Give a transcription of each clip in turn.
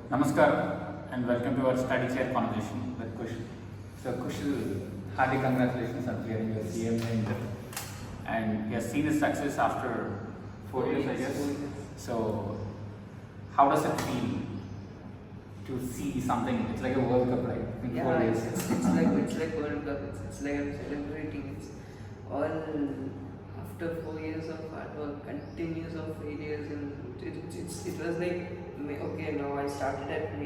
Namaskar and welcome to our study chair conversation with Kushal. So Kushal, hearty congratulations on clearing your CMA interview. And he has seen his success after 4 years, I guess. So how does it feel to see something? It's like a World Cup, right? In 4 years. It's like World Cup. It's like I'm celebrating. It's all after 4 years of hard work, continuous of failures, and it was like okay, now I started at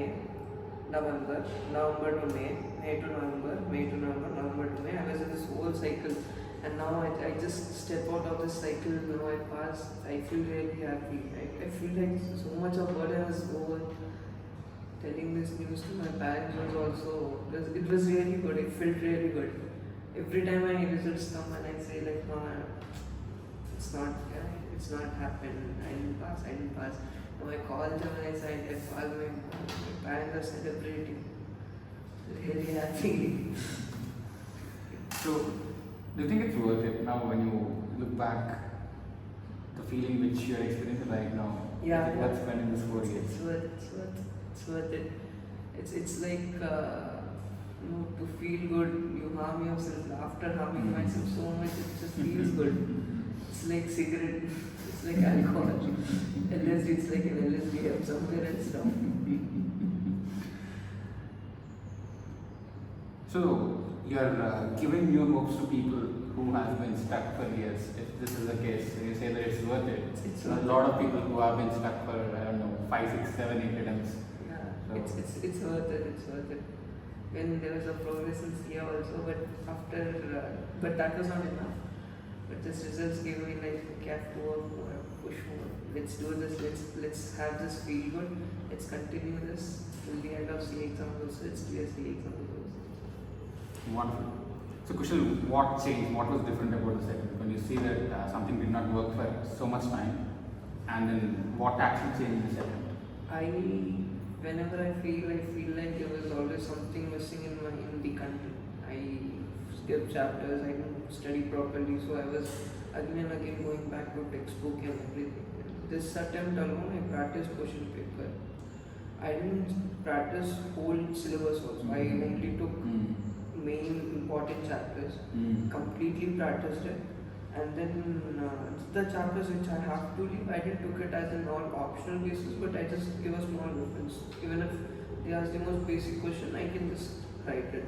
November to May to November, May to November, November to May. I was in this whole cycle, and now I just step out of this cycle. Now I pass. I feel really happy. I feel like so much of burden was over. Telling this news to my parents was also it was really good. It felt really good. Every time my results come and I say like no, it's not happened. I didn't pass. Now I called them and I said I passed. My parents are celebrating. Really happy. So do you think it's worth it now when you look back, the feeling which you are experiencing right now? Yeah. What's spending this 4 years? It's worth it. It's like to feel good. You harm yourself. After harming myself so much, it just feels good. It's like cigarette. It's like alcohol. LSD. It's like an LSD. I'm somewhere else now. So you are giving new hopes to people who have been stuck for years. If this is the case, you say that it's worth it. It's a worth lot of people who have been stuck for 5, 6, 7, 8 attempts. Yeah, So it's worth it. It's worth it. When there was a progress in CA also, but after, but that was not enough. But this results gave me like, okay, I have to work more, push more. Let's do this. Let's have this feel good. Let's continue this till the end of CA exam also. Let's clear CA exam also. wonderful. So Kushal, what changed? What was different about the segment when you see that something did not work for so much time, and then what actually changed in the segment? Whenever I feel like there was always something missing in the content. I skipped chapters. I didn't study properly, so I was again and again going back to textbook and everything. This attempt alone, I practiced question paper. I didn't practice whole syllabus also. I only took main important chapters, completely practiced it, and then the chapters which I have to leave, I didn't took it as an all optional basis, but I just give a small reference. Even if they ask the most basic question, I can just write it.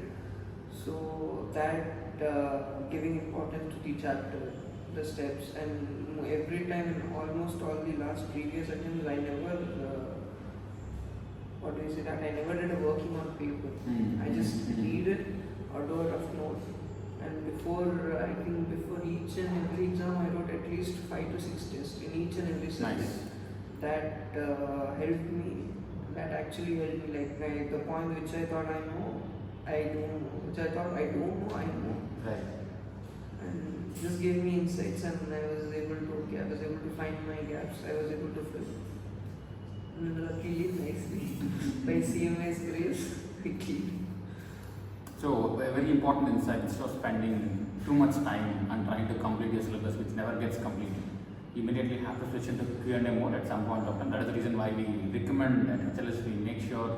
So that giving importance to the chapter, the steps, and every time in almost all the last previous attempts, I never I never did a working on paper. I just read it or do a rough note. And before each and every exam, I wrote at least 5 to 6 tests in each and every subject. Nice. That helped me. That actually helped me. Like the point which I thought I know, I don't know. Which I thought I don't know, I know. Right. And this gave me insights, and I was able to find my gaps. I was able to fill. And luckily, nicely, by CMA's grace, quickly. So a very important insight, instead of spending too much time and trying to complete your syllabus which never gets completed, you immediately have to switch into Q&A mode at some point of time. That is the reason why we recommend at HLS we make sure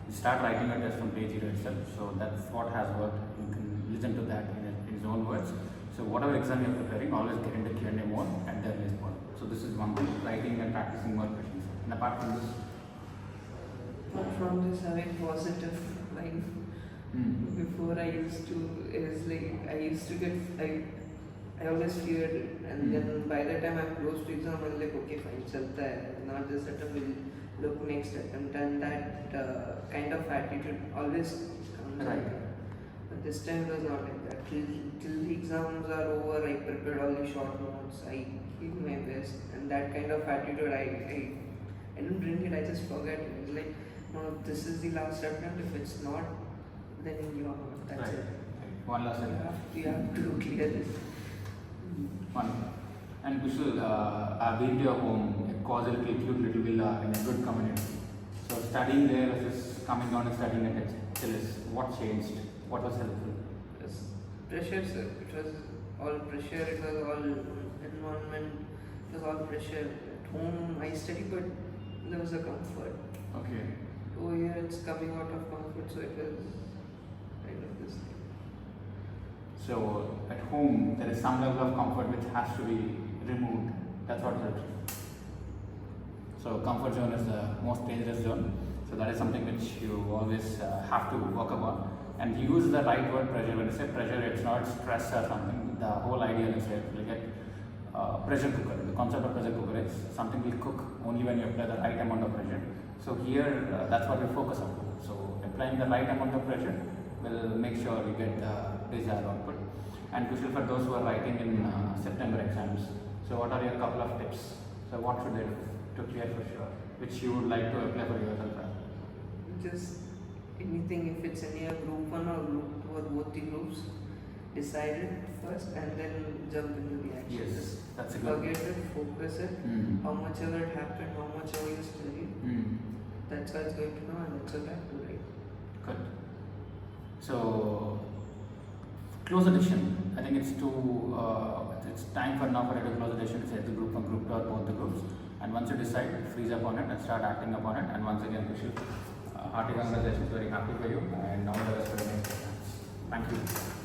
you start writing a test from page 0 itself. So that's what has worked. You can listen to that in his own words. So whatever exam you're preparing, always get into Q&A mode at the earliest point. So this is one thing, writing and practicing more questions. And apart from this? Apart from this, having positive mind. Before I used to get, I always feared it, and then by the time I'm close to exam, I was like, okay, fine, chalta hai. Not this attempt, will look next attempt, and that kind of attitude always comes. Right. But this time it was not like that. Till the exams are over, I prepared all the short notes, I gave my best, and that kind of attitude, I didn't bring it, I just forgot it. It was like, no, this is the last attempt, if it's not, then you are not. That's Right. it. One last thing. You have to clear this. One. And Kushal, I've been to your home, a causal cute little villa in a good community. So studying there versus coming down and studying at HLS, what changed? What was helpful? It was pressure, sir. It was all pressure, it was all environment, it was all pressure. At home I study, but there was a comfort. Okay. oh yeah, it's coming out of comfort, so it was kind of this thing. So at home, there is some level of comfort which has to be removed. That's what helps. So comfort zone is the most dangerous zone. So that is something which you always have to work upon. And use the right word, pressure. When you say pressure, it's not stress or something. The whole idea is that you get pressure cooker. The concept of pressure cooker is something will cook only when you apply the right amount of pressure. So here, that's what we focus on. So applying the right amount of pressure will make sure you get the desired output. And especially for those who are writing in September exams. So what are your couple of tips? So what should they do to clear for sure? Which you would like to apply for yourself? Just anything, if it's any group 1 or group 2 or both the groups, decide it first and then jump into the action. Yes, that's a good. Forget it, focus it. How much ever it happened, how much ever you studied, that's how it's going to know, and that's what I have to write. Good. So close edition. I think it's too. It's time for now for you to close edition. Say the group 1, group 2, or both the groups. And once you decide, freeze upon it and start acting upon it. And once again, Kushal, hearty congratulations. Very happy for you, and all the best for the next exams. Thank you.